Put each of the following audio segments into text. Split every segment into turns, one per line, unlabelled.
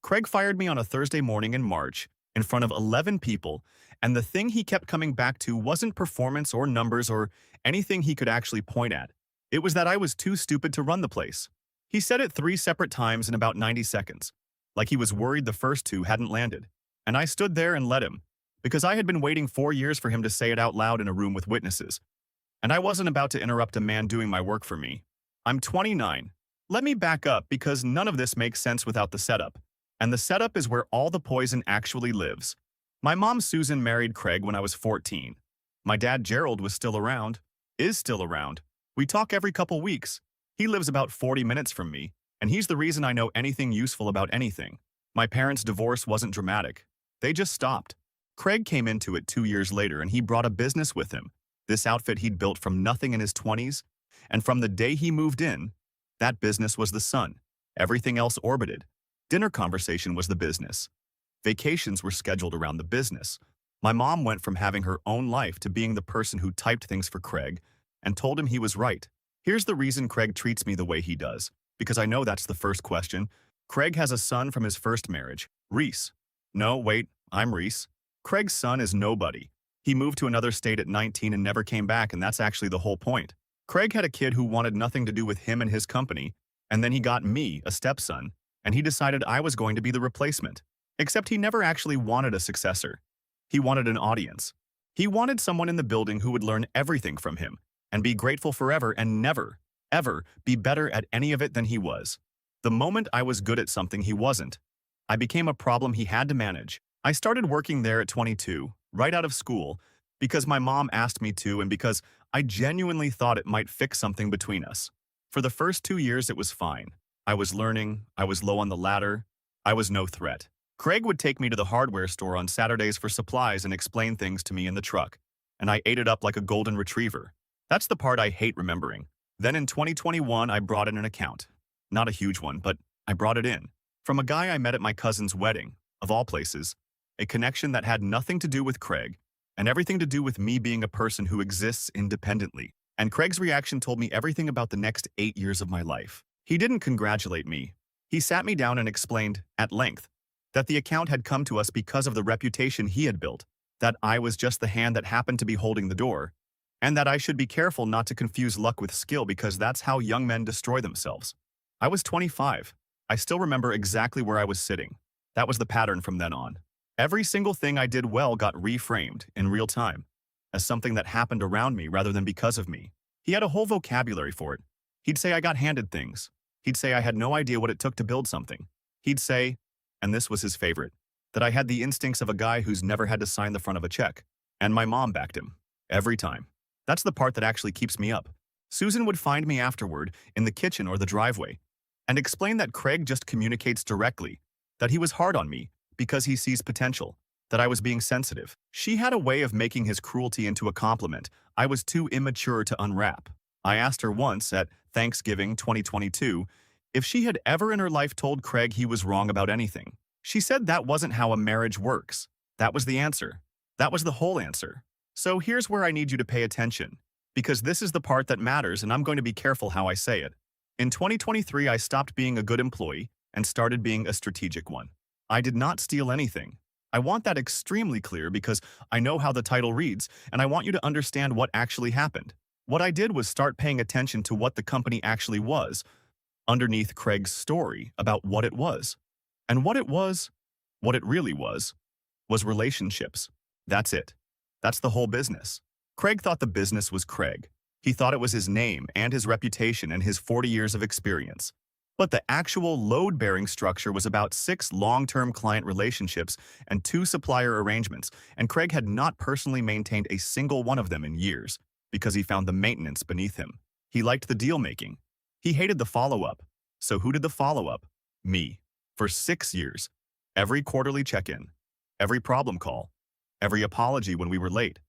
Craig fired me on a Thursday morning in March, in front of 11 people, and the thing he kept coming back to wasn't performance or numbers or anything he could actually point at. It was that I was too stupid to run the place. He said it 3 separate times in about 90 seconds, like he was worried the first two hadn't landed. And I stood there and let him, because I had been waiting 4 years for him to say it out loud in a room with witnesses. And I wasn't about to interrupt a man doing my work for me. I'm 29. Let me back up because none of this makes sense without the setup. And the setup is where all the poison actually lives. My mom Susan married Craig when I was 14. My dad Gerald was still around, is still around. We talk every couple weeks. He lives about 40 minutes from me, and he's the reason I know anything useful about anything. My parents' divorce wasn't dramatic. They just stopped. Craig came into it 2 years later and he brought a business with him. This outfit he'd built from nothing in his 20s, and from the day he moved in, that business was the sun. Everything else orbited. Dinner conversation was the business. Vacations were scheduled around the business. My mom went from having her own life to being the person who typed things for Craig and told him he was right. Here's the reason Craig treats me the way he does, because I know that's the first question. Craig has a son from his first marriage, Reese. No, wait, I'm Reese. Craig's son is nobody. He moved to another state at 19 and never came back, and that's actually the whole point. Craig had a kid who wanted nothing to do with him and his company, and then he got me, a stepson, and he decided I was going to be the replacement. Except he never actually wanted a successor. He wanted an audience. He wanted someone in the building who would learn everything from him and be grateful forever and never, ever be better at any of it than he was. The moment I was good at something he wasn't, I became a problem he had to manage. I started working there at 22, right out of school, because my mom asked me to and because I genuinely thought it might fix something between us. For the first 2 years, it was fine. I was learning, I was low on the ladder, I was no threat. Craig would take me to the hardware store on Saturdays for supplies and explain things to me in the truck, and I ate it up like a golden retriever. That's the part I hate remembering. Then in 2021, I brought in an account. Not a huge one, but I brought it in. From a guy I met at my cousin's wedding, of all places, a connection that had nothing to do with Craig, and everything to do with me being a person who exists independently. And Craig's reaction told me everything about the next 8 years of my life. He didn't congratulate me. He sat me down and explained, at length, that the account had come to us because of the reputation he had built, that I was just the hand that happened to be holding the door, and that I should be careful not to confuse luck with skill because that's how young men destroy themselves. I was 25. I still remember exactly where I was sitting. That was the pattern from then on. Every single thing I did well got reframed in real time as something that happened around me rather than because of me. He had a whole vocabulary for it. He'd say I got handed things. He'd say I had no idea what it took to build something. He'd say, and this was his favorite, that I had the instincts of a guy who's never had to sign the front of a check. And my mom backed him. Every time. That's the part that actually keeps me up. Susan would find me afterward in the kitchen or the driveway and explain that Craig just communicates directly, that he was hard on me because he sees potential, that I was being sensitive. She had a way of making his cruelty into a compliment I was too immature to unwrap. I asked her once at Thanksgiving 2022 if she had ever in her life told Craig he was wrong about anything. She said that wasn't how a marriage works. That was the answer. That was the whole answer. So here's where I need you to pay attention, because this is the part that matters and I'm going to be careful how I say it. In 2023, I stopped being a good employee and started being a strategic one. I did not steal anything. I want that extremely clear because I know how the title reads and I want you to understand what actually happened. What I did was start paying attention to what the company actually was, underneath Craig's story about what it was. And what it really was relationships. That's it. That's the whole business. Craig thought the business was Craig. He thought it was his name and his reputation and his 40 years of experience. But the actual load-bearing structure was about 6 long-term client relationships and 2 supplier arrangements, and Craig had not personally maintained a single one of them in years because he found the maintenance beneath him. He liked the deal-making. He hated the follow-up. So who did the follow-up? Me. For 6 years. Every quarterly check-in. Every problem call. Every apology when we were late.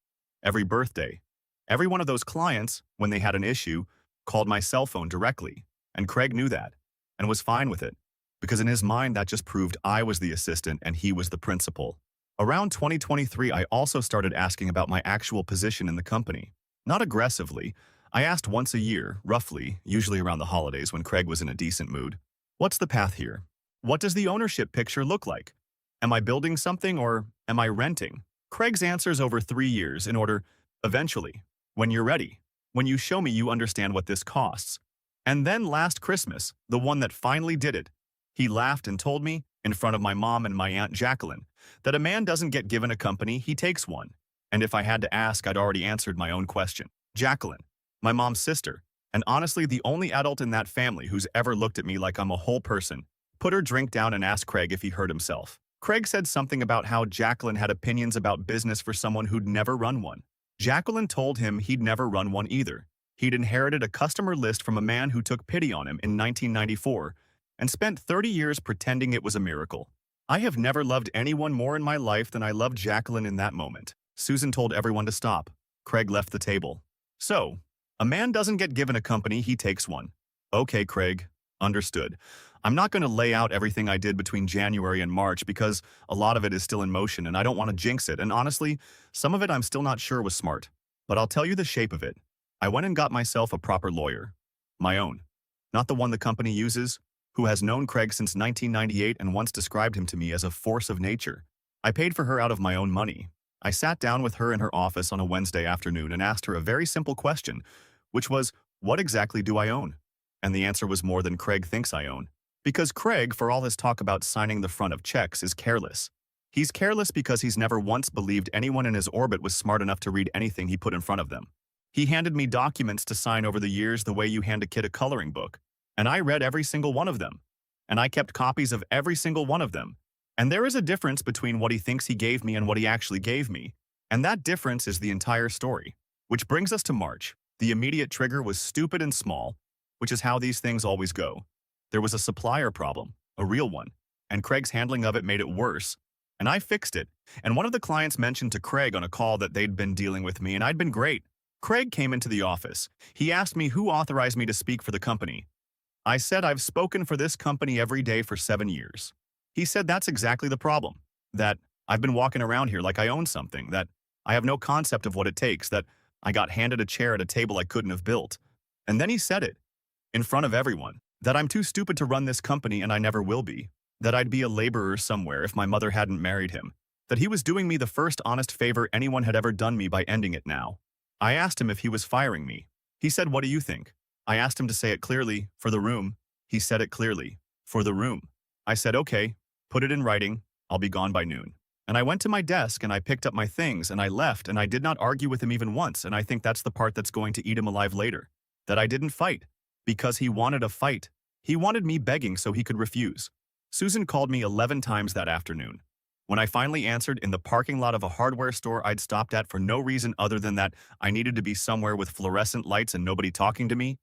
Every birthday. Every one of those clients, when they had an issue, called my cell phone directly, and Craig knew that and was fine with it, because in his mind that just proved I was the assistant and he was the principal. Around 2023, I also started asking about my actual position in the company. Not aggressively. I asked once a year, roughly, usually around the holidays when Craig was in a decent mood. What's the path here? What does the ownership picture look like? Am I building something or am I renting? Craig's answers over 3 years in order, eventually, when you're ready, when you show me you understand what this costs. And then last Christmas, the one that finally did it, he laughed and told me, in front of my mom and my Aunt Jacqueline, that a man doesn't get given a company, he takes one. And if I had to ask, I'd already answered my own question. Jacqueline, my mom's sister, and honestly the only adult in that family who's ever looked at me like I'm a whole person, put her drink down and asked Craig if he hurt himself. Craig said something about how Jacqueline had opinions about business for someone who'd never run one. Jacqueline told him he'd never run one either. He'd inherited a customer list from a man who took pity on him in 1994 and spent 30 years pretending it was a miracle. I have never loved anyone more in my life than I loved Jacqueline in that moment. Susan told everyone to stop. Craig left the table. So, a man doesn't get given a company, he takes one. Okay, Craig. Understood. I'm not going to lay out everything I did between January and March because a lot of it is still in motion and I don't want to jinx it, and honestly, some of it I'm still not sure was smart. But I'll tell you the shape of it. I went and got myself a proper lawyer. My own. Not the one the company uses, who has known Craig since 1998 and once described him to me as a force of nature. I paid for her out of my own money. I sat down with her in her office on a Wednesday afternoon and asked her a very simple question, which was, what exactly do I own? And the answer was more than Craig thinks I own. Because Craig, for all his talk about signing the front of checks, is careless. He's careless because he's never once believed anyone in his orbit was smart enough to read anything he put in front of them. He handed me documents to sign over the years the way you hand a kid a coloring book, and I read every single one of them. And I kept copies of every single one of them. And there is a difference between what he thinks he gave me and what he actually gave me, and that difference is the entire story. Which brings us to March. The immediate trigger was stupid and small, which is how these things always go. There was a supplier problem, a real one, and Craig's handling of it made it worse, and I fixed it. And one of the clients mentioned to Craig on a call that they'd been dealing with me, and I'd been great. Craig came into the office. He asked me who authorized me to speak for the company. I said I've spoken for this company every day for 7 years. He said that's exactly the problem, that I've been walking around here like I own something, that I have no concept of what it takes, that I got handed a chair at a table I couldn't have built. And then he said it, in front of everyone, that I'm too stupid to run this company and I never will be, that I'd be a laborer somewhere if my mother hadn't married him, that he was doing me the first honest favor anyone had ever done me by ending it now. I asked him if he was firing me. He said, what do you think? I asked him to say it clearly, for the room. He said it clearly, for the room. I said, okay, put it in writing, I'll be gone by noon. And I went to my desk and I picked up my things and I left and I did not argue with him even once, and I think that's the part that's going to eat him alive later. That I didn't fight. Because he wanted a fight. He wanted me begging so he could refuse. Susan called me 11 times that afternoon. When I finally answered in the parking lot of a hardware store I'd stopped at for no reason other than that I needed to be somewhere with fluorescent lights and nobody talking to me,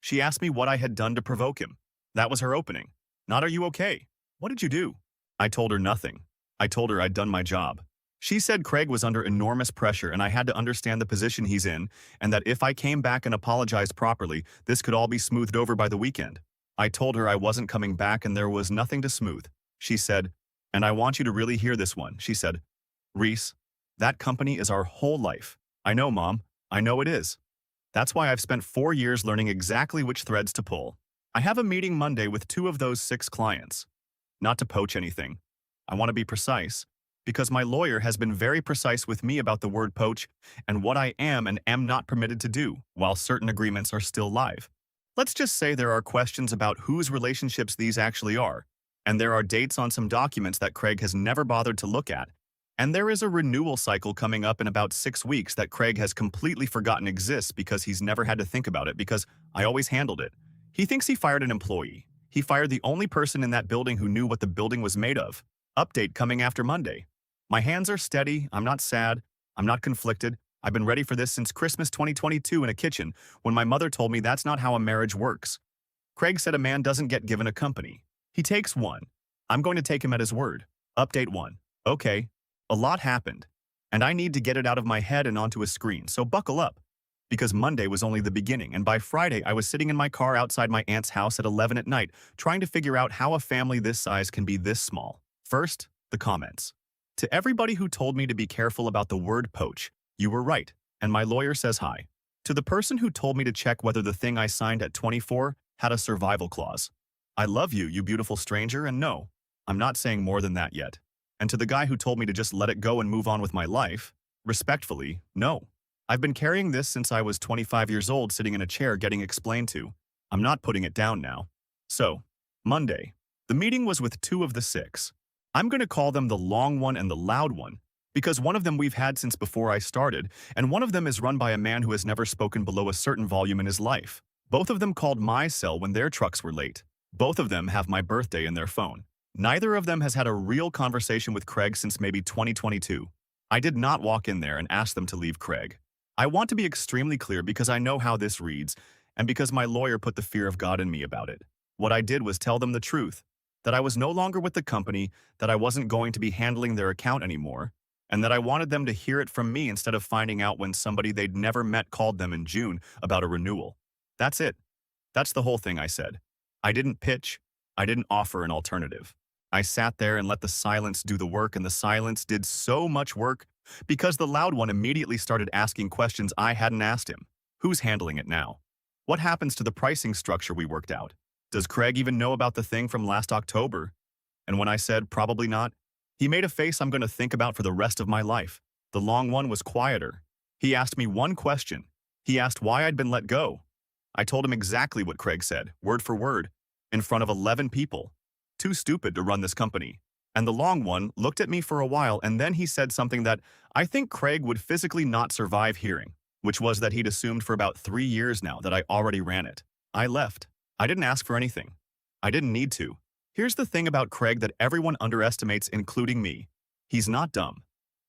she asked me what I had done to provoke him. That was her opening. Not, are you okay? What did you do? I told her nothing. I told her I'd done my job. She said Craig was under enormous pressure and I had to understand the position he's in, and that if I came back and apologized properly, this could all be smoothed over by the weekend. I told her I wasn't coming back and there was nothing to smooth. She said, and I want you to really hear this one. She said, Reese, that company is our whole life. I know, Mom. I know it is. That's why I've spent 4 years learning exactly which threads to pull. I have a meeting Monday with 2 of those 6 clients. Not to poach anything. I want to be precise, because my lawyer has been very precise with me about the word poach and what I am and am not permitted to do, while certain agreements are still live. Let's just say there are questions about whose relationships these actually are, and there are dates on some documents that Craig has never bothered to look at, and there is a renewal cycle coming up in about 6 weeks that Craig has completely forgotten exists because he's never had to think about it because I always handled it. He thinks he fired an employee. He fired the only person in that building who knew what the building was made of. Update coming after Monday. My hands are steady, I'm not sad, I'm not conflicted. I've been ready for this since Christmas 2022 in a kitchen when my mother told me that's not how a marriage works. Craig said a man doesn't get given a company. He takes one. I'm going to take him at his word. Update 1. Okay. A lot happened. And I need to get it out of my head and onto a screen, so buckle up. Because Monday was only the beginning, and by Friday I was sitting in my car outside my aunt's house at 11 at night, trying to figure out how a family this size can be this small. First, the comments. To everybody who told me to be careful about the word poach, you were right, and my lawyer says hi. To the person who told me to check whether the thing I signed at 24 had a survival clause. I love you, you beautiful stranger, and no, I'm not saying more than that yet. And to the guy who told me to just let it go and move on with my life, respectfully, no. I've been carrying this since I was 25 years old, sitting in a chair getting explained to. I'm not putting it down now. So, Monday. The meeting was with two of the six. I'm going to call them the long one and the loud one, because one of them we've had since before I started, and one of them is run by a man who has never spoken below a certain volume in his life. Both of them called my cell when their trucks were late. Both of them have my birthday in their phone. Neither of them has had a real conversation with Craig since maybe 2022. I did not walk in there and ask them to leave Craig. I want to be extremely clear because I know how this reads, and because my lawyer put the fear of God in me about it. What I did was tell them the truth, that I was no longer with the company, that I wasn't going to be handling their account anymore, and that I wanted them to hear it from me instead of finding out when somebody they'd never met called them in June about a renewal. That's it. That's the whole thing I said. I didn't pitch. I didn't offer an alternative. I sat there and let the silence do the work, and the silence did so much work because the loud one immediately started asking questions I hadn't asked him. Who's handling it now? What happens to the pricing structure we worked out? Does Craig even know about the thing from last October? And when I said probably not, he made a face I'm going to think about for the rest of my life. The long one was quieter. He asked me one question. He asked why I'd been let go. I told him exactly what Craig said, word for word, in front of 11 people. Too stupid to run this company. And the long one looked at me for a while, and then he said something that I think Craig would physically not survive hearing, which was that he'd assumed for about 3 years now that I already ran it. I left. I didn't ask for anything. I didn't need to. Here's the thing about Craig that everyone underestimates, including me. He's not dumb.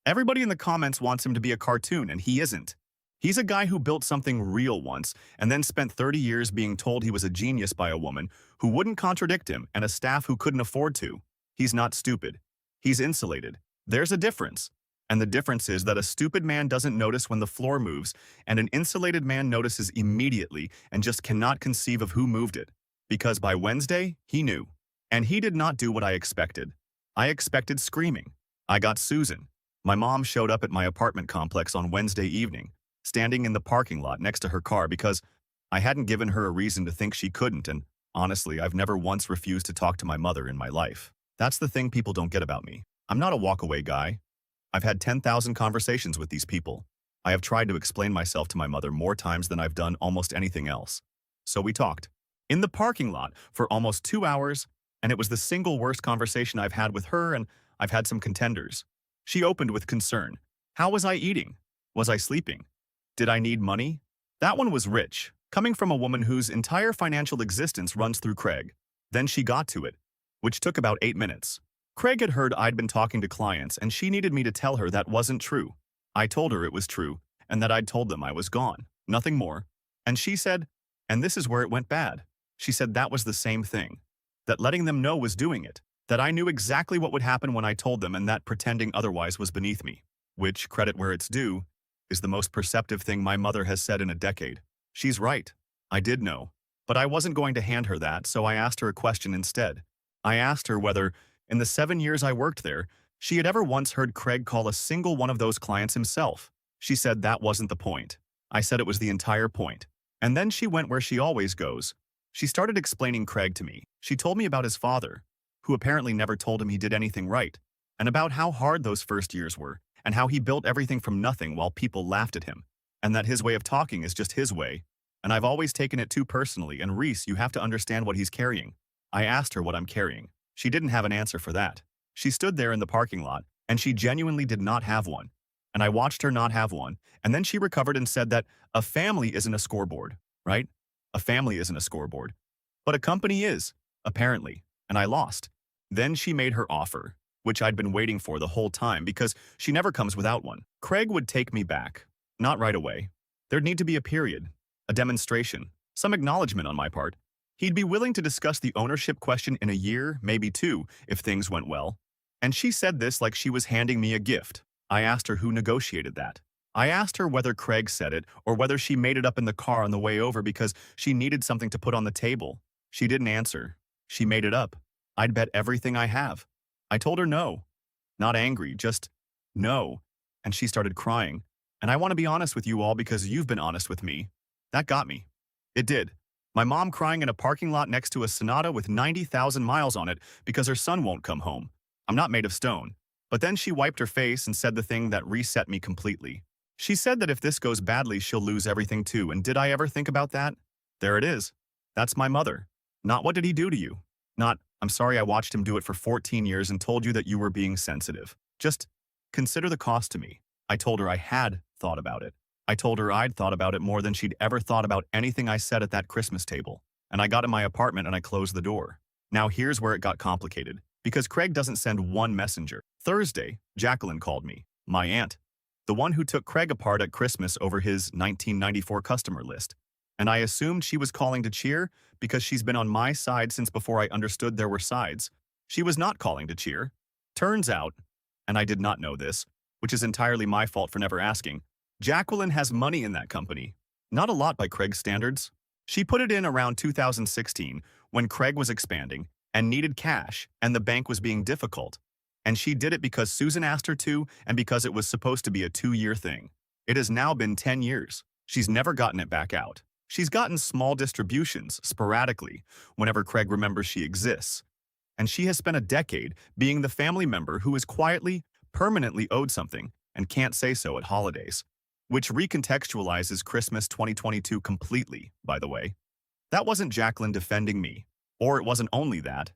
Everybody in the comments wants him to be a cartoon, and he isn't. He's a guy who built something real once and then spent 30 years being told he was a genius by a woman who wouldn't contradict him and a staff who couldn't afford to. He's not stupid. He's insulated. There's a difference. And the difference is that a stupid man doesn't notice when the floor moves, and an insulated man notices immediately and just cannot conceive of who moved it. Because by Wednesday, he knew. And he did not do what I expected. I expected screaming. I got Susan. My mom showed up at my apartment complex on Wednesday evening, standing in the parking lot next to her car because I hadn't given her a reason to think she couldn't, and honestly, I've never once refused to talk to my mother in my life. That's the thing people don't get about me. I'm not a walk-away guy. I've had 10,000 conversations with these people. I have tried to explain myself to my mother more times than I've done almost anything else. So we talked. In the parking lot for almost 2 hours, and it was the single worst conversation I've had with her, and I've had some contenders. She opened with concern. How was I eating? Was I sleeping? Did I need money? That one was rich, coming from a woman whose entire financial existence runs through Craig. Then she got to it, which took about 8 minutes. Craig had heard I'd been talking to clients, and she needed me to tell her that wasn't true. I told her it was true, and that I'd told them I was gone. Nothing more. And she said, and this is where it went bad. She said that was the same thing. That letting them know was doing it. That I knew exactly what would happen when I told them, and that pretending otherwise was beneath me. Which, credit where it's due, is the most perceptive thing my mother has said in a decade. She's right. I did know. But I wasn't going to hand her that, so I asked her a question instead. I asked her whether, in the 7 years I worked there, she had ever once heard Craig call a single one of those clients himself. She said that wasn't the point. I said it was the entire point. And then she went where she always goes. She started explaining Craig to me. She told me about his father, who apparently never told him he did anything right, and about how hard those first years were, and how he built everything from nothing while people laughed at him, and that his way of talking is just his way. And I've always taken it too personally, and Reese, you have to understand what he's carrying. I asked her what I'm carrying. She didn't have an answer for that. She stood there in the parking lot, and she genuinely did not have one. And I watched her not have one, and then she recovered and said that a family isn't a scoreboard, right? A family isn't a scoreboard. But a company is, apparently, and I lost. Then she made her offer, which I'd been waiting for the whole time because she never comes without one. Craig would take me back. Not right away. There'd need to be a period, a demonstration, some acknowledgement on my part. He'd be willing to discuss the ownership question in a year, maybe 2, if things went well. And she said this like she was handing me a gift. I asked her who negotiated that. I asked her whether Craig said it or whether she made it up in the car on the way over because she needed something to put on the table. She didn't answer. She made it up. I'd bet everything I have. I told her no. Not angry, just no. And she started crying. And I want to be honest with you all because you've been honest with me. That got me. It did. My mom crying in a parking lot next to a Sonata with 90,000 miles on it because her son won't come home. I'm not made of stone. But then she wiped her face and said the thing that reset me completely. She said that if this goes badly, she'll lose everything too, and did I ever think about that? There it is. That's my mother. Not what did he do to you? Not, I'm sorry I watched him do it for 14 years and told you that you were being sensitive. Just consider the cost to me. I told her I had thought about it. I told her I'd thought about it more than she'd ever thought about anything I said at that Christmas table. And I got in my apartment and I closed the door. Now here's where it got complicated. Because Craig doesn't send one messenger. Thursday, Jacqueline called me, my aunt, the one who took Craig apart at Christmas over his 1994 customer list. And I assumed she was calling to cheer because she's been on my side since before I understood there were sides. She was not calling to cheer. Turns out, and I did not know this, which is entirely my fault for never asking, Jacqueline has money in that company. Not a lot by Craig's standards. She put it in around 2016 when Craig was expanding and needed cash and the bank was being difficult. And she did it because Susan asked her to and because it was supposed to be a 2-year thing. It has now been 10 years. She's never gotten it back out. She's gotten small distributions, sporadically, whenever Craig remembers she exists. And she has spent a decade being the family member who is quietly, permanently owed something and can't say so at holidays. Which recontextualizes Christmas 2022 completely, by the way. That wasn't Jacqueline defending me. Or it wasn't only that.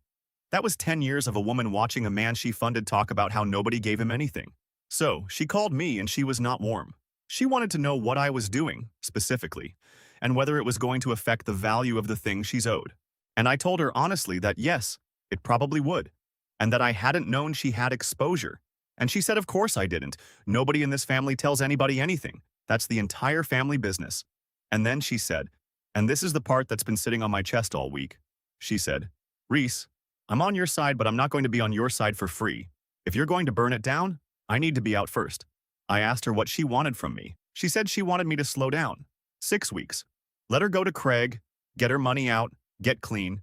That was 10 years of a woman watching a man she funded talk about how nobody gave him anything. So, she called me and she was not warm. She wanted to know what I was doing, specifically, and whether it was going to affect the value of the thing she's owed. And I told her honestly that yes, it probably would, and that I hadn't known she had exposure. And she said of course I didn't. Nobody in this family tells anybody anything. That's the entire family business. And then she said, and this is the part that's been sitting on my chest all week. She said, Reese, I'm on your side, but I'm not going to be on your side for free. If you're going to burn it down, I need to be out first. I asked her what she wanted from me. She said she wanted me to slow down. 6 weeks. Let her go to Craig, get her money out, get clean,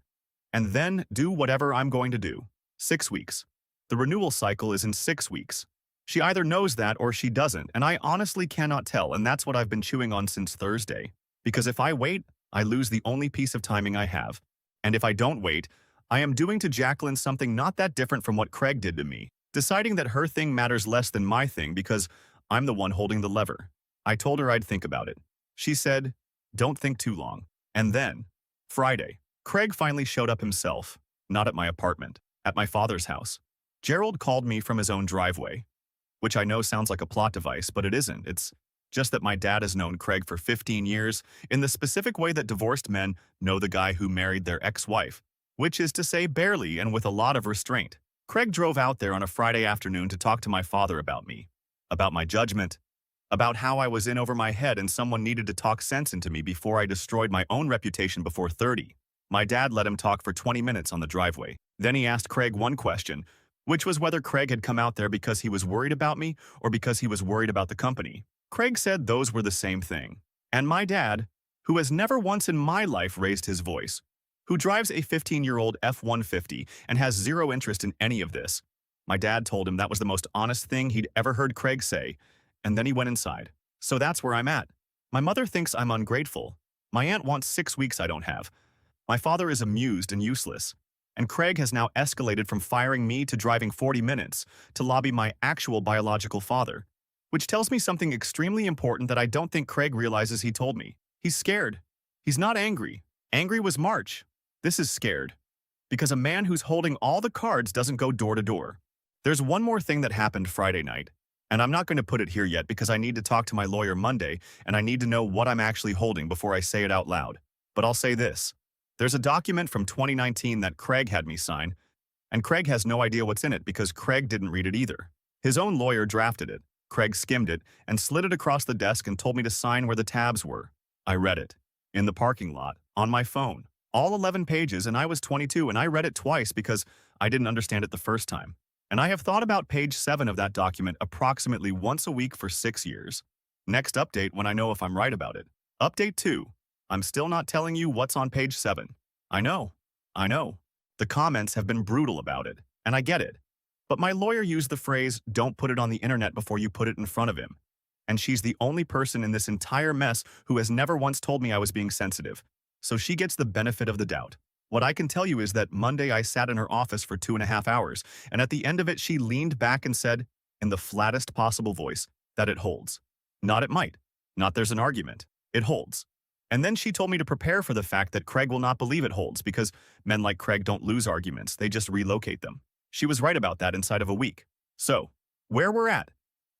and then do whatever I'm going to do. 6 weeks. The renewal cycle is in 6 weeks. She either knows that or she doesn't, and I honestly cannot tell, and that's what I've been chewing on since Thursday. Because if I wait, I lose the only piece of timing I have. And if I don't wait, I am doing to Jacqueline something not that different from what Craig did to me, deciding that her thing matters less than my thing because I'm the one holding the lever. I told her I'd think about it. She said, don't think too long. And then, Friday, Craig finally showed up himself, not at my apartment, at my father's house. Gerald called me from his own driveway, which I know sounds like a plot device, but it isn't. It's just that my dad has known Craig for 15 years in the specific way that divorced men know the guy who married their ex-wife, which is to say barely and with a lot of restraint. Craig drove out there on a Friday afternoon to talk to my father about me, about my judgment, about how I was in over my head and someone needed to talk sense into me before I destroyed my own reputation before 30. My dad let him talk for 20 minutes on the driveway. Then he asked Craig one question, which was whether Craig had come out there because he was worried about me or because he was worried about the company. Craig said those were the same thing. And my dad, who has never once in my life raised his voice, who drives a 15-year-old F-150 and has zero interest in any of this, my dad told him that was the most honest thing he'd ever heard Craig say, and then he went inside. So that's where I'm at. My mother thinks I'm ungrateful. My aunt wants 6 weeks I don't have. My father is amused and useless. And Craig has now escalated from firing me to driving 40 minutes to lobby my actual biological father, which tells me something extremely important that I don't think Craig realizes he told me. He's scared. He's not angry. Angry was March. This is scared. Because a man who's holding all the cards doesn't go door to door. There's one more thing that happened Friday night, and I'm not going to put it here yet because I need to talk to my lawyer Monday and I need to know what I'm actually holding before I say it out loud. But I'll say this. There's a document from 2019 that Craig had me sign, and Craig has no idea what's in it because Craig didn't read it either. His own lawyer drafted it. Craig skimmed it and slid it across the desk and told me to sign where the tabs were. I read it. In the parking lot, on my phone. All 11 pages, and I was 22, and I read it twice because I didn't understand it the first time. And I have thought about page 7 of that document approximately once a week for 6 years. Next update when I know if I'm right about it. Update 2. I'm still not telling you what's on page 7. I know. The comments have been brutal about it, and I get it. But my lawyer used the phrase, don't put it on the internet before you put it in front of him. And she's the only person in this entire mess who has never once told me I was being sensitive. so she gets the benefit of the doubt. What I can tell you is that Monday I sat in her office for 2.5 hours, and at the end of it she leaned back and said, in the flattest possible voice, that it holds. Not it might. Not there's an argument. It holds. And then she told me to prepare for the fact that Craig will not believe it holds because men like Craig don't lose arguments, they just relocate them. She was right about that inside of a week. So, where we're at?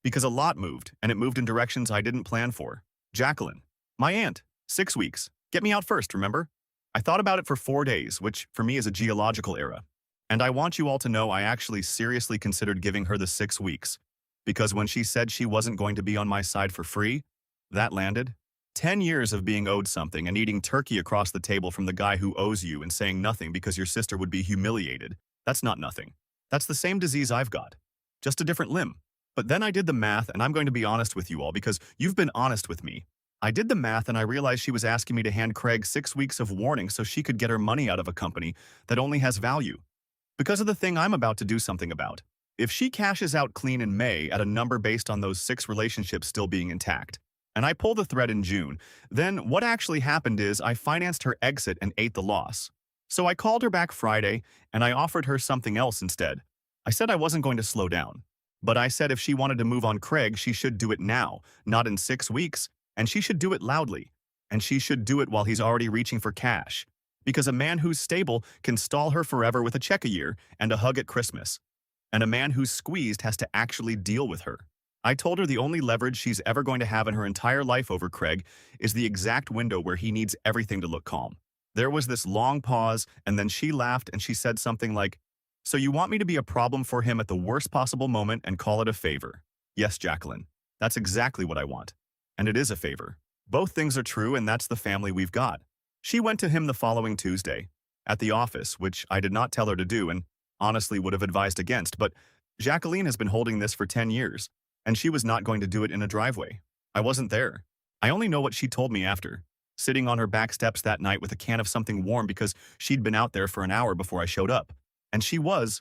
Because a lot moved, and it moved in directions I didn't plan for. Jacqueline. My aunt. 6 weeks. Get me out first, remember? I thought about it for 4 days, which for me is a geological era. And I want you all to know I actually seriously considered giving her the 6 weeks. Because when she said she wasn't going to be on my side for free, that landed. 10 years of being owed something and eating turkey across the table from the guy who owes you and saying nothing because your sister would be humiliated. That's not nothing. That's the same disease I've got. Just a different limb. But then I did the math, and I'm going to be honest with you all because you've been honest with me. I did the math and I realized she was asking me to hand Craig 6 weeks of warning so she could get her money out of a company that only has value. Because of the thing I'm about to do something about. If she cashes out clean in May at a number based on those 6 relationships still being intact, and I pull the thread in June, then what actually happened is I financed her exit and ate the loss. So I called her back Friday and I offered her something else instead. I said I wasn't going to slow down. But I said if she wanted to move on Craig, she should do it now, not in 6 weeks, and she should do it loudly. And she should do it while he's already reaching for cash. Because a man who's stable can stall her forever with a check a year and a hug at Christmas. And a man who's squeezed has to actually deal with her. I told her the only leverage she's ever going to have in her entire life over Craig is the exact window where he needs everything to look calm. There was this long pause, and then she laughed and she said something like, "So you want me to be a problem for him at the worst possible moment and call it a favor?" Yes, Jacqueline. That's exactly what I want. And it is a favor. Both things are true, and that's the family we've got. She went to him the following Tuesday, at the office, which I did not tell her to do and honestly would have advised against, but Jacqueline has been holding this for 10 years, and she was not going to do it in a driveway. I wasn't there. I only know what she told me after, sitting on her back steps that night with a can of something warm because she'd been out there for an hour before I showed up. And she was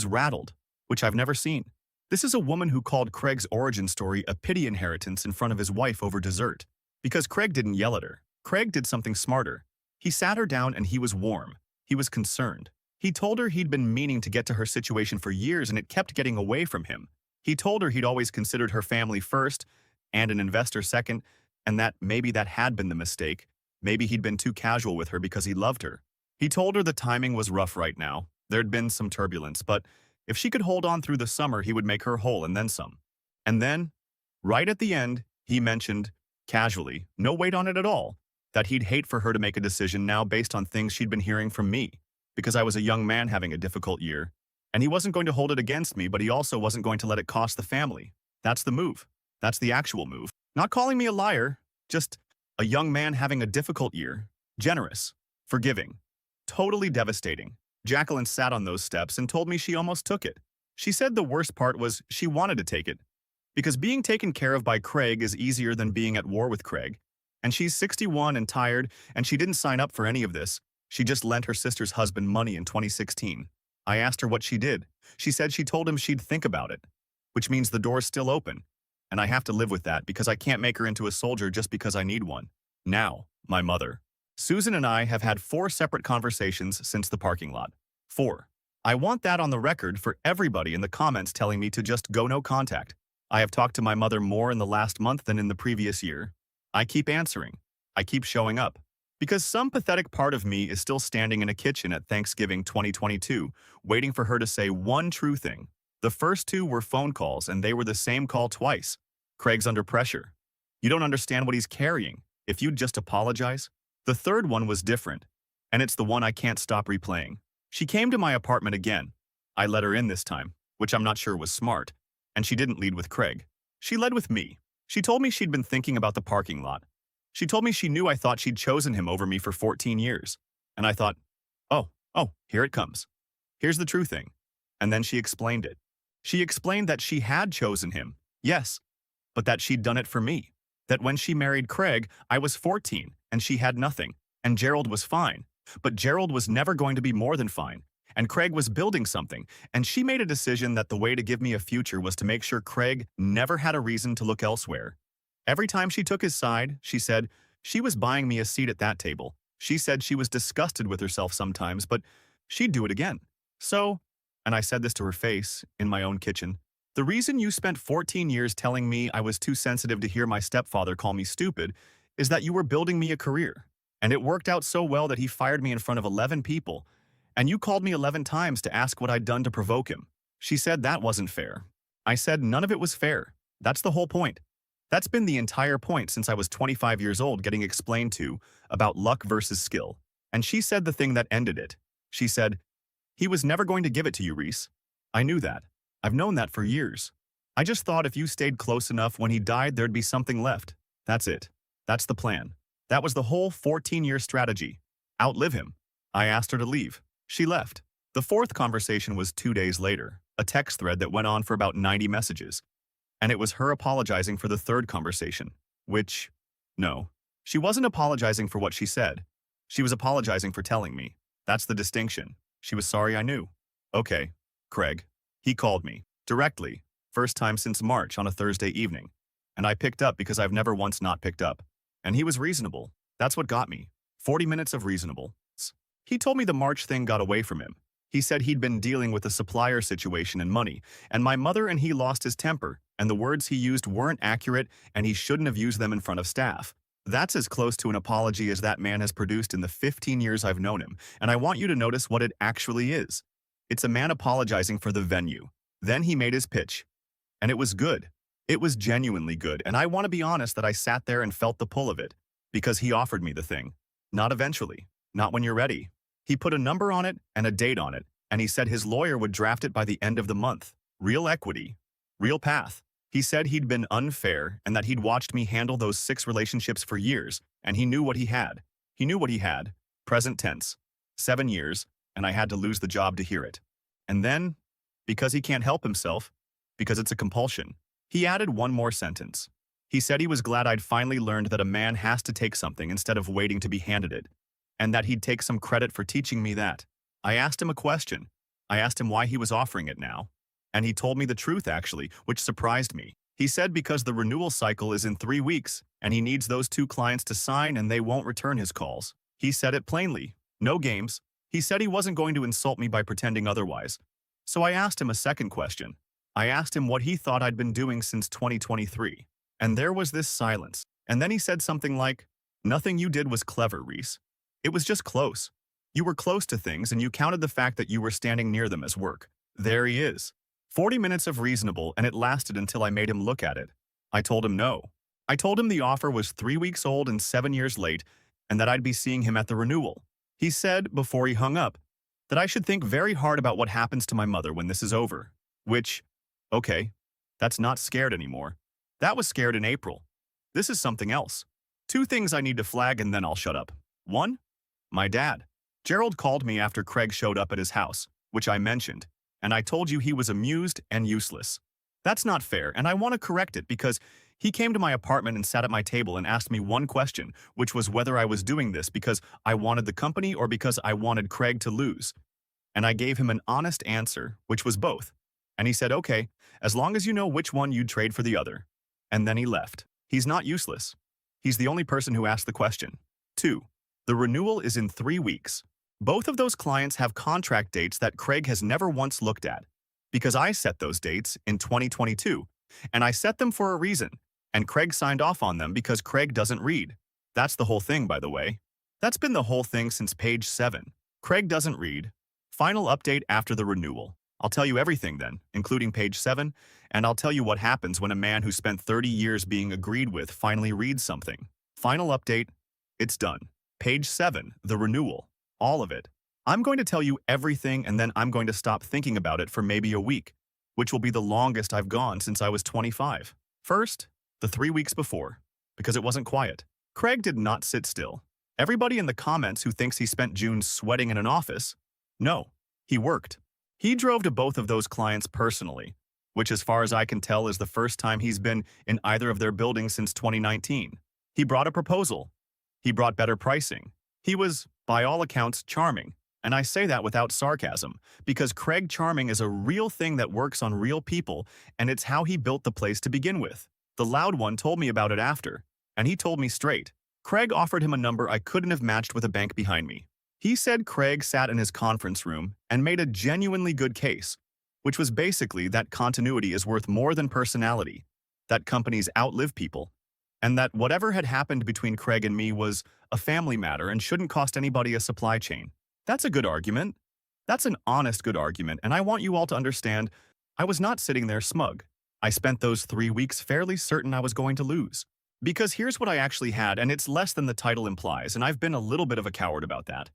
rattled, which I've never seen. This is a woman who called Craig's origin story a pity inheritance in front of his wife over dessert. Because Craig didn't yell at her. Craig did something smarter. He sat her down and he was warm. He was concerned. He told her he'd been meaning to get to her situation for years and it kept getting away from him. He told her he'd always considered her family first and an investor second, and that maybe that had been the mistake. Maybe he'd been too casual with her because he loved her. He told her the timing was rough right now. There'd been some turbulence, but if she could hold on through the summer, he would make her whole and then some. And then, right at the end, he mentioned, casually, no weight on it at all, that he'd hate for her to make a decision now based on things she'd been hearing from me, because I was a young man having a difficult year. And he wasn't going to hold it against me, but he also wasn't going to let it cost the family. That's the move. That's the actual move. Not calling me a liar, just a young man having a difficult year. Generous. Forgiving. Totally devastating. Jacqueline sat on those steps and told me she almost took it. She said the worst part was she wanted to take it. Because being taken care of by Craig is easier than being at war with Craig. And she's 61 and tired, and she didn't sign up for any of this. She just lent her sister's husband money in 2016. I asked her what she did. She said she told him she'd think about it, which means the door's still open. And I have to live with that because I can't make her into a soldier just because I need one. Now, my mother. Susan and I have had 4 separate conversations since the parking lot. 4. I want that on the record for everybody in the comments telling me to just go no contact. I have talked to my mother more in the last month than in the previous year. I keep answering. I keep showing up. Because some pathetic part of me is still standing in a kitchen at Thanksgiving 2022, waiting for her to say one true thing. The first 2 were phone calls, and they were the same call twice. Craig's under pressure. You don't understand what he's carrying. If you'd just apologize. The third one was different, and it's the one I can't stop replaying. She came to my apartment again. I let her in this time, which I'm not sure was smart, and she didn't lead with Craig. She led with me. She told me she'd been thinking about the parking lot. She told me she knew I thought she'd chosen him over me for 14 years. And I thought, oh, here it comes. Here's the true thing. And then she explained it. She explained that she had chosen him, yes, but that she'd done it for me. That when she married Craig, I was 14 and she had nothing, and Gerald was fine. But Gerald was never going to be more than fine, and Craig was building something, and she made a decision that the way to give me a future was to make sure Craig never had a reason to look elsewhere. Every time she took his side, she said, she was buying me a seat at that table. She said she was disgusted with herself sometimes, but she'd do it again. So, and I said this to her face, in my own kitchen, the reason you spent 14 years telling me I was too sensitive to hear my stepfather call me stupid is that you were building me a career. And it worked out so well that he fired me in front of 11 people, and you called me 11 times to ask what I'd done to provoke him. She said that wasn't fair. I said none of it was fair. That's the whole point. That's been the entire point since I was 25 years old getting explained to about luck versus skill. And she said the thing that ended it. She said, he was never going to give it to you, Reese. I knew that. I've known that for years. I just thought if you stayed close enough when he died, there'd be something left. That's it. That's the plan. That was the whole 14-year strategy. Outlive him. I asked her to leave. She left. The fourth conversation was 2 days later, a text thread that went on for about 90 messages. And it was her apologizing for the third conversation, which, no. She wasn't apologizing for what she said. She was apologizing for telling me. That's the distinction. She was sorry I knew. Okay, Craig. He called me, directly, first time since March on a Thursday evening. And I picked up because I've never once not picked up. And he was reasonable. That's what got me. 40 minutes of reasonable. He told me the March thing got away from him. He said he'd been dealing with a supplier situation and money, and my mother and he lost his temper, and the words he used weren't accurate, and he shouldn't have used them in front of staff. That's as close to an apology as that man has produced in the 15 years I've known him, and I want you to notice what it actually is. It's a man apologizing for the venue. Then he made his pitch. And it was good. It was genuinely good, and I want to be honest that I sat there and felt the pull of it, because he offered me the thing. Not eventually. Not when you're ready. He put a number on it and a date on it, and he said his lawyer would draft it by the end of the month. Real equity. Real path. He said he'd been unfair and that he'd watched me handle those 6 relationships for years, and he knew what he had. He knew what he had. Present tense. 7 years, and I had to lose the job to hear it. And then, because he can't help himself, because it's a compulsion, he added one more sentence. He said he was glad I'd finally learned that a man has to take something instead of waiting to be handed it, and that he'd take some credit for teaching me that. I asked him a question. I asked him why he was offering it now. And he told me the truth, actually, which surprised me. He said because the renewal cycle is in 3 weeks, and he needs those 2 clients to sign and they won't return his calls. He said it plainly. No games. He said he wasn't going to insult me by pretending otherwise. So I asked him a second question. I asked him what he thought I'd been doing since 2023. And there was this silence. And then he said something like, nothing you did was clever, Reese. It was just close. You were close to things and you counted the fact that you were standing near them as work. There he is. 40 minutes of reasonable, and it lasted until I made him look at it. I told him no. I told him the offer was 3 weeks old and 7 years late, and that I'd be seeing him at the renewal. He said, before he hung up, that I should think very hard about what happens to my mother when this is over. Which, okay, that's not scared anymore. That was scared in April. This is something else. 2 things I need to flag and then I'll shut up. 1. My dad. Gerald called me after Craig showed up at his house, which I mentioned, and I told you he was amused and useless. That's not fair, and I want to correct it because he came to my apartment and sat at my table and asked me one question, which was whether I was doing this because I wanted the company or because I wanted Craig to lose. And I gave him an honest answer, which was both. And he said, okay, as long as you know which one you'd trade for the other. And then he left. He's not useless. He's the only person who asked the question. 2. The renewal is in 3 weeks. Both of those clients have contract dates that Craig has never once looked at, because I set those dates in 2022, and I set them for a reason, and Craig signed off on them because Craig doesn't read. That's the whole thing, by the way. That's been the whole thing since page 7. Craig doesn't read. Final update after the renewal. I'll tell you everything then, including page 7, and I'll tell you what happens when a man who spent 30 years being agreed with finally reads something. Final update. It's done. Page 7, the renewal. All of it. I'm going to tell you everything and then I'm going to stop thinking about it for maybe a week, which will be the longest I've gone since I was 25. First, the 3 weeks before, because it wasn't quiet. Craig did not sit still. Everybody in the comments who thinks he spent June sweating in an office, no, he worked. He drove to both of those clients personally, which as far as I can tell is the first time he's been in either of their buildings since 2019. He brought a proposal. He brought better pricing. He was, by all accounts, charming. And I say that without sarcasm, because Craig Charming is a real thing that works on real people, and it's how he built the place to begin with. The loud one told me about it after, and he told me straight. Craig offered him a number I couldn't have matched with a bank behind me. He said Craig sat in his conference room and made a genuinely good case, which was basically that continuity is worth more than personality, that companies outlive people, and that whatever had happened between Craig and me was a family matter and shouldn't cost anybody a supply chain. That's a good argument. That's an honest good argument, and I want you all to understand I was not sitting there smug. I spent those 3 weeks fairly certain I was going to lose. Because here's what I actually had, and it's less than the title implies, and I've been a little bit of a coward about that.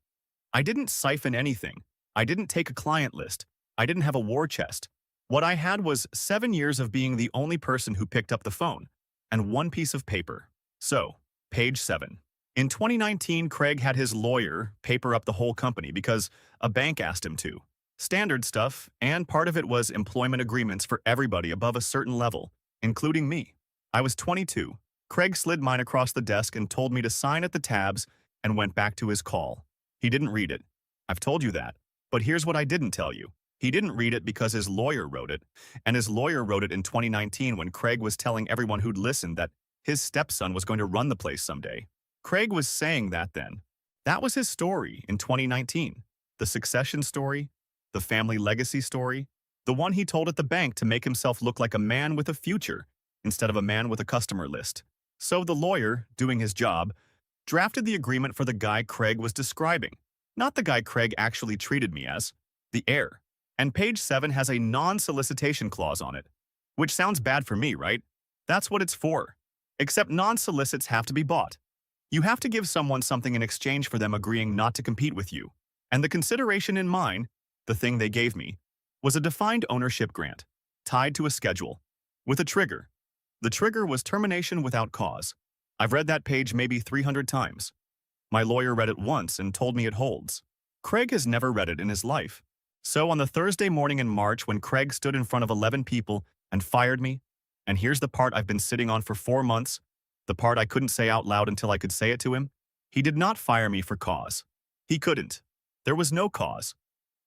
I didn't siphon anything. I didn't take a client list. I didn't have a war chest. What I had was 7 years of being the only person who picked up the phone, and one piece of paper. So, page 7. In 2019, Craig had his lawyer paper up the whole company because a bank asked him to. Standard stuff, and part of it was employment agreements for everybody above a certain level, including me. I was 22. Craig slid mine across the desk and told me to sign at the tabs and went back to his call. He didn't read it. I've told you that. But here's what I didn't tell you. He didn't read it because his lawyer wrote it, and his lawyer wrote it in 2019 when Craig was telling everyone who'd listened that his stepson was going to run the place someday. Craig was saying that then. That was his story in 2019. The succession story, the family legacy story, the one he told at the bank to make himself look like a man with a future instead of a man with a customer list. So the lawyer, doing his job, drafted the agreement for the guy Craig was describing, not the guy Craig actually treated me as, the heir. And page 7 has a non-solicitation clause on it, which sounds bad for me, right? That's what it's for. Except non-solicits have to be bought. You have to give someone something in exchange for them agreeing not to compete with you. And the consideration in mine, the thing they gave me, was a defined ownership grant, tied to a schedule, with a trigger. The trigger was termination without cause. I've read that page maybe 300 times. My lawyer read it once and told me it holds. Craig has never read it in his life. So on the Thursday morning in March when Craig stood in front of 11 people and fired me, and here's the part I've been sitting on for 4 months, the part I couldn't say out loud until I could say it to him, he did not fire me for cause. He couldn't. There was no cause.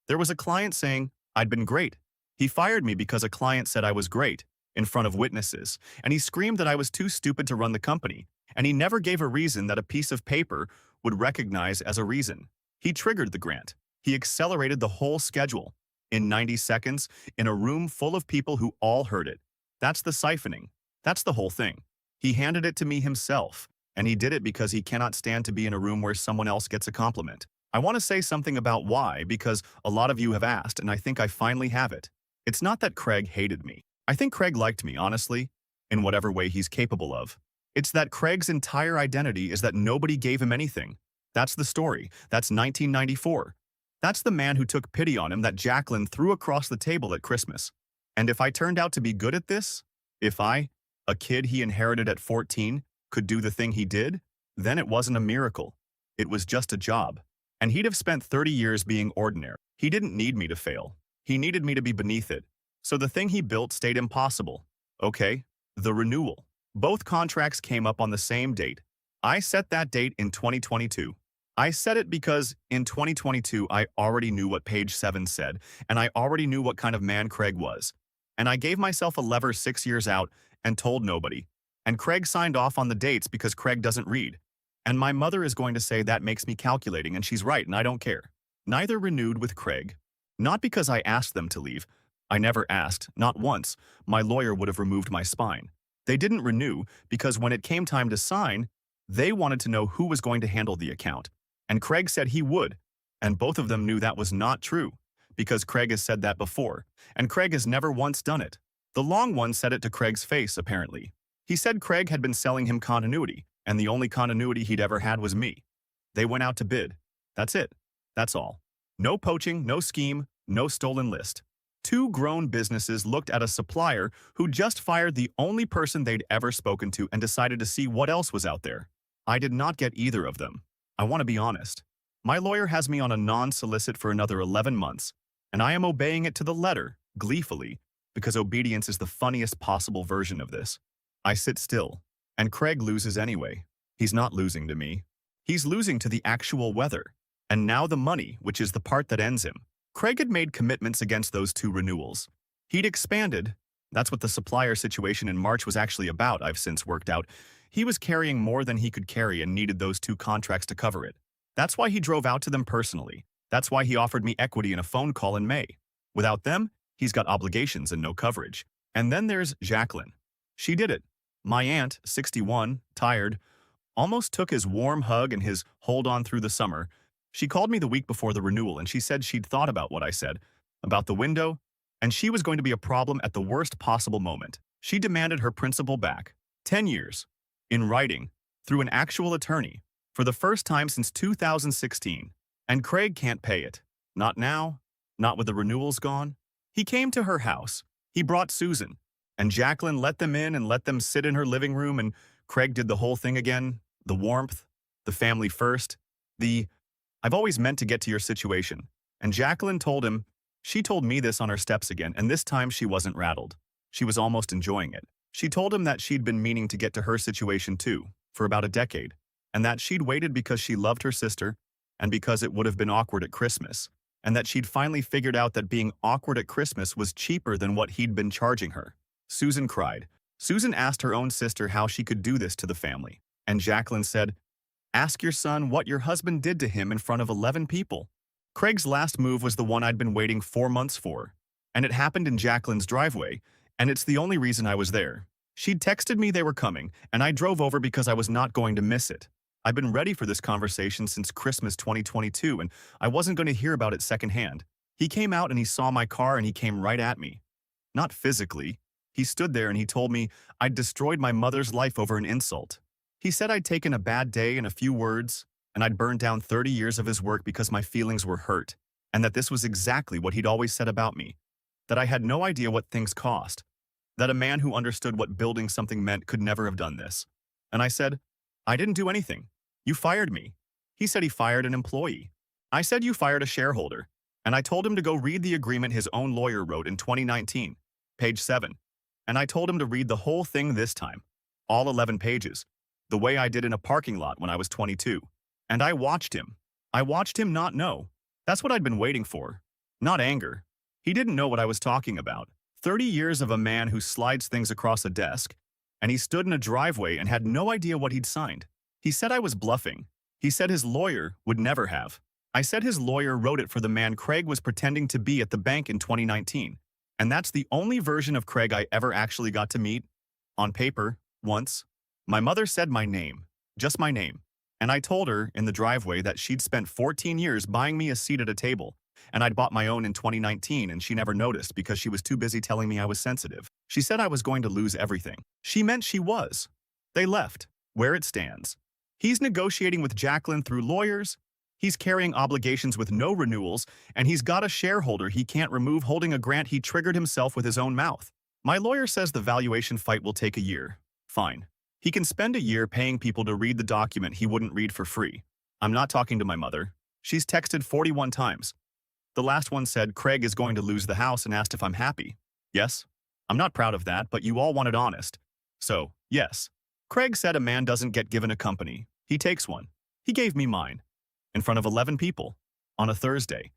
There was a client saying I'd been great. He fired me because a client said I was great, in front of witnesses, and he screamed that I was too stupid to run the company, and he never gave a reason that a piece of paper would recognize as a reason. He triggered the grant. He accelerated the whole schedule in 90 seconds in a room full of people who all heard it. That's the siphoning. That's the whole thing. He handed it to me himself, and he did it because he cannot stand to be in a room where someone else gets a compliment. I want to say something about why because a lot of you have asked, and I think I finally have it. It's not that Craig hated me. I think Craig liked me, honestly, in whatever way he's capable of. It's that Craig's entire identity is that nobody gave him anything. That's the story. That's 1994. That's the man who took pity on him that Jacqueline threw across the table at Christmas. And if I turned out to be good at this, if I, a kid he inherited at 14, could do the thing he did, then it wasn't a miracle. It was just a job. And he'd have spent 30 years being ordinary. He didn't need me to fail. He needed me to be beneath it. So the thing he built stayed impossible. Okay, the renewal. Both contracts came up on the same date. I set that date in 2022. I said it because in 2022, I already knew what page 7 said, and I already knew what kind of man Craig was. And I gave myself a lever 6 years out and told nobody. And Craig signed off on the dates because Craig doesn't read. And my mother is going to say that makes me calculating, and she's right, and I don't care. Neither renewed with Craig. Not because I asked them to leave. I never asked, not once. My lawyer would have removed my spine. They didn't renew because when it came time to sign, they wanted to know who was going to handle the account. And Craig said he would, and both of them knew that was not true, because Craig has said that before, and Craig has never once done it. The long one said it to Craig's face, apparently. He said Craig had been selling him continuity, and the only continuity he'd ever had was me. They went out to bid. That's it. That's all. No poaching, no scheme, no stolen list. 2 grown businesses looked at a supplier who just fired the only person they'd ever spoken to and decided to see what else was out there. I did not get either of them. I want to be honest. My lawyer has me on a non-solicit for another 11 months, and I am obeying it to the letter, gleefully, because obedience is the funniest possible version of this. I sit still, and Craig loses anyway. He's not losing to me. He's losing to the actual weather. And now the money, which is the part that ends him. Craig had made commitments against those 2 renewals. He'd expanded. That's what the supplier situation in March was actually about, I've since worked out. He was carrying more than he could carry and needed those 2 contracts to cover it. That's why he drove out to them personally. That's why he offered me equity in a phone call in May. Without them, he's got obligations and no coverage. And then there's Jacqueline. She did it. My aunt, 61, tired, almost took his warm hug and his hold on through the summer. She called me the week before the renewal and she said she'd thought about what I said, about the window, and she was going to be a problem at the worst possible moment. She demanded her principal back. 10 years. In writing. Through an actual attorney. For the first time since 2016. And Craig can't pay it. Not now. Not with the renewals gone. He came to her house. He brought Susan. And Jacqueline let them in and let them sit in her living room, and Craig did the whole thing again. The warmth. The family first. I've always meant to get to your situation. And Jacqueline told him. She told me this on her steps again, and this time she wasn't rattled. She was almost enjoying it. She told him that she'd been meaning to get to her situation too, for about a decade, and that she'd waited because she loved her sister, and because it would have been awkward at Christmas, and that she'd finally figured out that being awkward at Christmas was cheaper than what he'd been charging her. Susan cried. Susan asked her own sister how she could do this to the family, and Jacqueline said, "Ask your son what your husband did to him in front of 11 people. Craig's last move was the one I'd been waiting 4 months for, and it happened in Jacqueline's driveway, and it's the only reason I was there. She'd texted me they were coming, and I drove over because I was not going to miss it. I've been ready for this conversation since Christmas 2022, and I wasn't going to hear about it secondhand. He came out and he saw my car and he came right at me. Not physically. He stood there and he told me I'd destroyed my mother's life over an insult. He said I'd taken a bad day and a few words, and I'd burned down 30 years of his work because my feelings were hurt, and that this was exactly what he'd always said about me. That I had no idea what things cost. That a man who understood what building something meant could never have done this. And I said, I didn't do anything. You fired me. He said he fired an employee. I said you fired a shareholder. And I told him to go read the agreement his own lawyer wrote in 2019, page 7. And I told him to read the whole thing this time, all 11 pages, the way I did in a parking lot when I was 22. And I watched him. I watched him not know. That's what I'd been waiting for. Not anger. He didn't know what I was talking about. 30 years of a man who slides things across a desk, and he stood in a driveway and had no idea what he'd signed. He said I was bluffing. He said his lawyer would never have. I said his lawyer wrote it for the man Craig was pretending to be at the bank in 2019. And that's the only version of Craig I ever actually got to meet. On paper, once. My mother said my name. Just my name. And I told her in the driveway that she'd spent 14 years buying me a seat at a table, and I'd bought my own in 2019 and she never noticed because she was too busy telling me I was sensitive. She said I was going to lose everything. She meant she was. They left. Where it stands. He's negotiating with Jacqueline through lawyers. He's carrying obligations with no renewals, and he's got a shareholder he can't remove holding a grant he triggered himself with his own mouth. My lawyer says the valuation fight will take a year. Fine. He can spend a year paying people to read the document he wouldn't read for free. I'm not talking to my mother. She's texted 41 times. The last one said Craig is going to lose the house and asked if I'm happy. Yes. I'm not proud of that, but you all wanted honest. So, yes. Craig said a man doesn't get given a company. He takes one. He gave me mine. In front of 11 people. On a Thursday.